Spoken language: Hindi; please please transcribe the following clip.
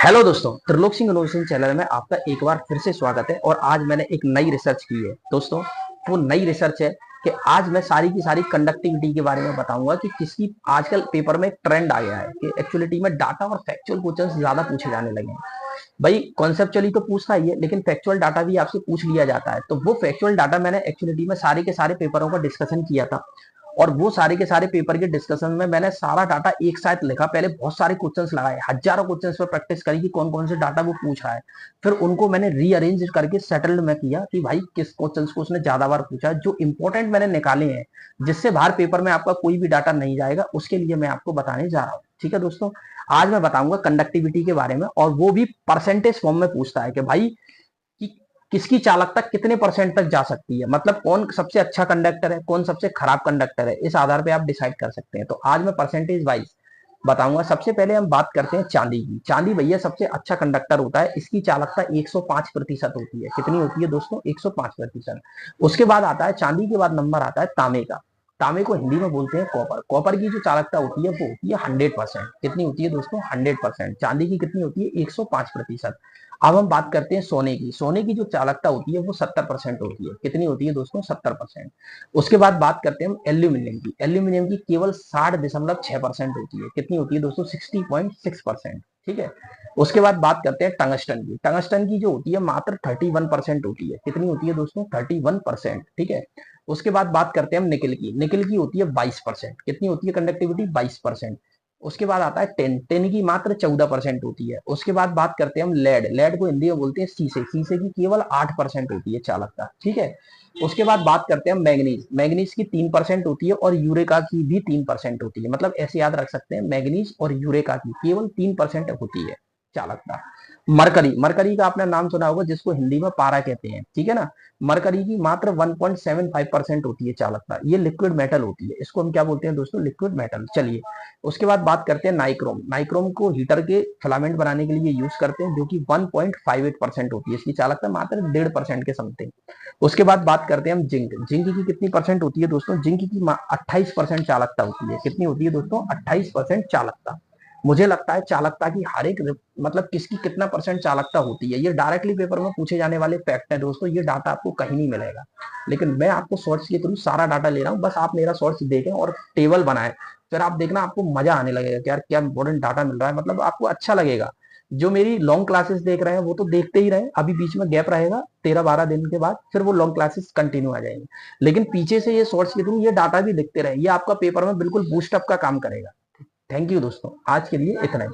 हेलो दोस्तों, त्रिलोक सिंह इनोवेशन चैनल में आपका एक बार फिर से स्वागत है। और आज मैंने एक नई रिसर्च की है दोस्तों। वो नई रिसर्च है कि आज मैं सारी की सारी कंडक्टिविटी के बारे में बताऊंगा कि किसकी आजकल पेपर में एक ट्रेंड आ गया है कि एक्चुअलिटी में डाटा और फैक्चुअल क्वेश्चंस ज्यादा पूछे जाने लगे हैं। भाई कॉन्सेप्चुअली तो पूछता ही है, लेकिन फैक्चुअल डाटा भी आपसे पूछ लिया जाता है। तो वो फैक्चुअल डाटा मैंने एक्चुअलिटी में सारे के सारे पेपरों का डिस्कशन किया था। और वो सारे के सारे पेपर के डिस्कशन में मैंने सारा डाटा एक साथ लिखा। पहले बहुत सारे क्वेश्चंस लगाए, हजारों क्वेश्चंस पर प्रैक्टिस करी कि कौन कौन से डाटा वो पूछ रहा है। फिर उनको मैंने रीअरेंज करके सेटल्ड में किया कि भाई किस क्वेश्चंस को उसने ज्यादा बार पूछा है। जो इंपॉर्टेंट मैंने निकाले हैं, जिससे बाहर पेपर में आपका कोई भी डाटा नहीं जाएगा, उसके लिए मैं आपको बताने जा रहा हूँ। ठीक है दोस्तों, आज मैं बताऊंगा कंडक्टिविटी के बारे में, और वो भी परसेंटेज फॉर्म में पूछता है कि भाई कि किसकी चालकता कितने परसेंट तक जा सकती है। मतलब कौन सबसे अच्छा कंडक्टर है, कौन सबसे खराब कंडक्टर है, इस आधार पे आप डिसाइड कर सकते हैं। तो आज मैं परसेंटेज वाइज बताऊंगा। सबसे पहले हम बात करते हैं चांदी की। चांदी भैया सबसे अच्छा कंडक्टर होता है, इसकी चालकता 105% होती है। कितनी होती है दोस्तों? 105%। उसके बाद आता है चांदी के बाद नंबर आता है तांबे का। तांबे को हिंदी में बोलते हैं कॉपर। कॉपर की जो चालकता होती है वो होती है 100%। कितनी होती है दोस्तों? 100%। चांदी की कितनी होती है? 105%। अब हम बात करते हैं सोने की। सोने की जो चालकता होती है वो 70% होती है। कितनी होती है दोस्तों? 70%। उसके बाद बात करते हैं हम एल्यूमिनियम की। एल्यूमिनियम की केवल 60.6% होती है। कितनी होती है दोस्तों? 60.6%। ठीक है। उसके बाद बात करते हैं टंगस्टन की। टंगस्टन की जो होती है मात्र 31% होती है। कितनी होती है दोस्तों? 31%। ठीक है। उसके बाद बात करते हैं हम निकल की। निकल की होती है 22%। कितनी होती है कंडक्टिविटी? 22%। उसके बाद आता है टेन। टेन की मात्र 14% होती है। उसके बाद बात करते हैं हम लेड। लेड को हिंदी में बोलते हैं शीशे। शीशे की केवल 8% होती है चालकता। ठीक है। उसके बाद बात करते हैं हम मैग्नीज। मैग्नीज की 3% होती है, और यूरेका की भी 3% होती है। मतलब ऐसे याद रख सकते हैं, मैग्नीज और यूरेका की केवल 3% होती है चालकता। मरकरी। मरकरी का आपने नाम सुना होगा, जिसको हिंदी में पारा कहते हैं। ठीक है ना। मरकरी की मात्र 1.75% होती है चालकता। ये लिक्विड मेटल होती है, इसको हम क्या बोलते हैं दोस्तों? Liquid metal. चलिए, उसके बाद बात करते हैं नाइक्रोम। नाइक्रोम को हीटर के फिलामेंट बनाने के लिए यूज करते हैं, जो कि 1.58% होती है। इसकी चालकता मात्र 1.5% के समथिंग। उसके बाद बात करते हैं हम जिंक। जिंक की कितनी परसेंट होती है दोस्तों? जिंक की 28% चालकता होती है। कितनी होती है दोस्तों? 28% चालकता। मुझे लगता है चालकता की हर एक मतलब किसकी कितना परसेंट चालकता होती है, ये डायरेक्टली पेपर में पूछे जाने वाले फैक्ट है दोस्तों। ये डाटा आपको कहीं नहीं मिलेगा, लेकिन मैं आपको शॉर्ट्स के थ्रू सारा डाटा ले रहा हूँ। बस आप मेरा शॉर्ट्स देखें और टेबल बनाएं, फिर आप देखना आपको मजा आने लगेगा कि यार क्या इंपॉर्टेंट डाटा मिल रहा है। मतलब आपको अच्छा लगेगा। जो मेरी लॉन्ग क्लासेस देख रहे हैं वो तो देखते ही रहे, अभी बीच में गैप रहेगा 13-12 दिन के बाद, फिर वो लॉन्ग क्लासेस कंटिन्यू आ जाएंगे। लेकिन पीछे से ये शॉर्ट्स के थ्रू ये डाटा भी लिखते रहे, ये आपका पेपर में बिल्कुल बूस्टअप का काम करेगा। थैंक यू दोस्तों, आज के लिए इतना ही।